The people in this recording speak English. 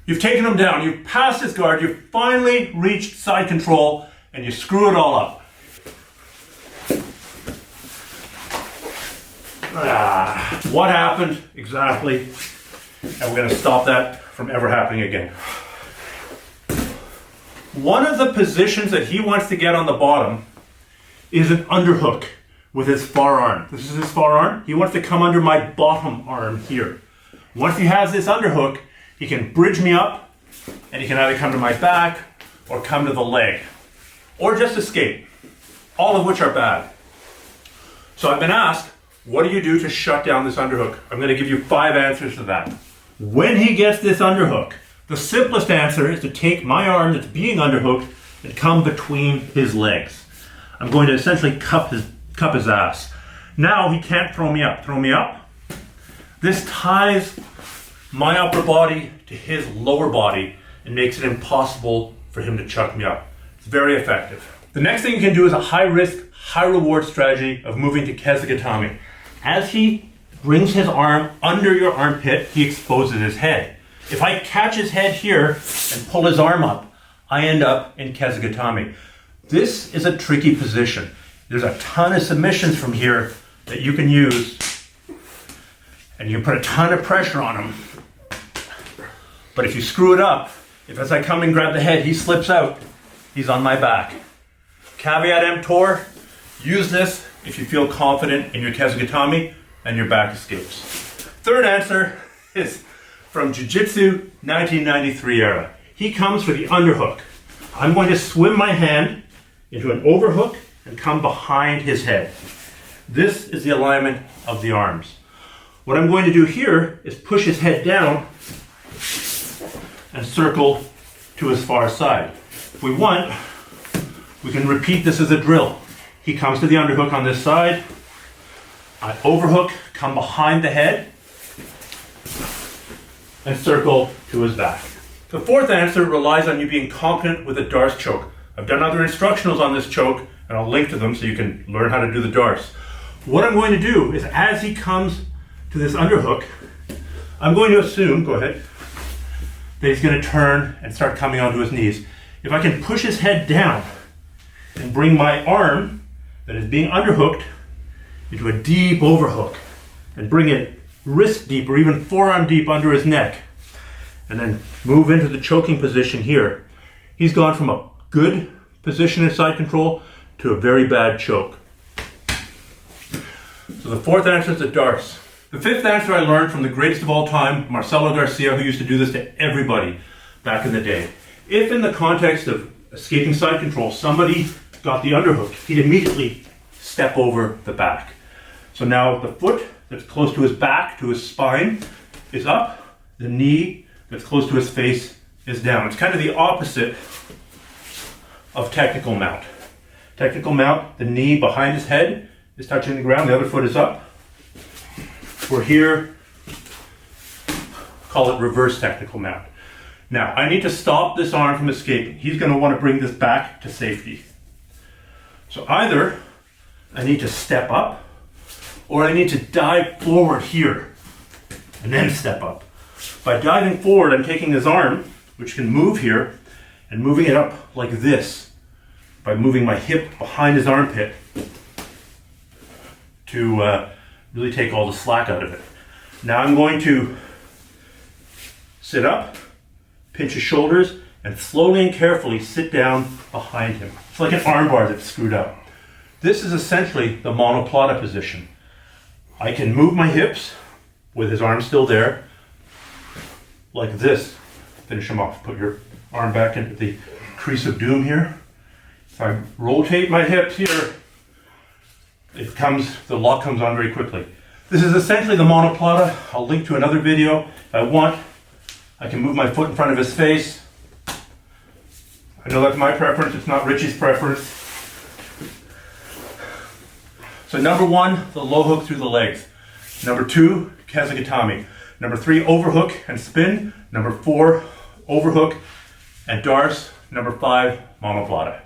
You've taken him down, you've passed his guard, you've finally reached side control, and you screw it all up. What happened exactly? And we're going to stop that from ever happening again. One of the positions that he wants to get on the bottom is an underhook with his far arm. This is his far arm. He wants to come under my bottom arm here. Once he has this underhook, he can bridge me up, and he can either come to my back or come to the leg, or just escape, all of which are bad. So I've been asked, what do you do to shut down this underhook? I'm going to give you 5 answers to that. When he gets this underhook, the simplest answer is to take my arm that's being underhooked and come between his legs. I'm going to essentially cup his ass. Now he can't throw me up. Throw me up. This ties my upper body to his lower body and makes it impossible for him to chuck me up. It's very effective. The next thing you can do is a high risk, high reward strategy of moving to Kesting. As he brings his arm under your armpit, he exposes his head. If I catch his head here and pull his arm up, I end up in Kesting. This is a tricky position. There's a ton of submissions from here that you can use, and you can put a ton of pressure on him. But if you screw it up, if as I come and grab the head, he slips out, he's on my back. Caveat emptor, use this if you feel confident in your Kesting and your back escapes. Third answer is from Jiu-Jitsu 1993 era. He comes for the underhook. I'm going to swim my hand into an overhook and come behind his head. This is the alignment of the arms. What I'm going to do here is push his head down and circle to his far side. If we want, we can repeat this as a drill. He comes to the underhook on this side. I overhook, come behind the head, and circle to his back. The fourth answer relies on you being competent with a darce choke. I've done other instructionals on this choke, and I'll link to them so you can learn how to do the darce. What I'm going to do is as he comes to this underhook, I'm going to assume, go ahead, that he's going to turn and start coming onto his knees. If I can push his head down and bring my arm that is being underhooked into a deep overhook and bring it wrist deep or even forearm deep under his neck, and then move into the choking position here, he's gone from a good position in side control to a very bad choke. So the fourth answer is the darce. The fifth answer I learned from the greatest of all time, Marcelo Garcia, who used to do this to everybody back in the day. If in the context of escaping side control, somebody got the underhook, he'd immediately step over the back. So now the foot that's close to his back, to his spine, is up. The knee that's close to his face is down. It's kind of the opposite of technical mount. Technical mount, the knee behind his head is touching the ground, the other foot is up. We're here, call it reverse technical mount. Now, I need to stop this arm from escaping. He's going to want to bring this back to safety. So either I need to step up, or I need to dive forward here and then step up. By diving forward, I'm taking his arm, which can move here, and moving it up like this by moving my hip behind his armpit to really take all the slack out of it. Now I'm going to sit up, pinch his shoulders, and slowly and carefully sit down behind him. It's like an armbar that's screwed up. This is essentially the monoplata position. I can move my hips with his arm still there, like this. Finish him off. Put your arm back into the crease of doom here. If I rotate my hips here, the lock comes on very quickly. This is essentially the monoplata. I'll link to another video. If I want, I can move my foot in front of his face. I know that's my preference, it's not Richie's preference. So number 1, the low hook through the legs. Number 2, Kesting. Number 3, overhook and spin. Number 4, overhook and darce. Number 5, monoplata.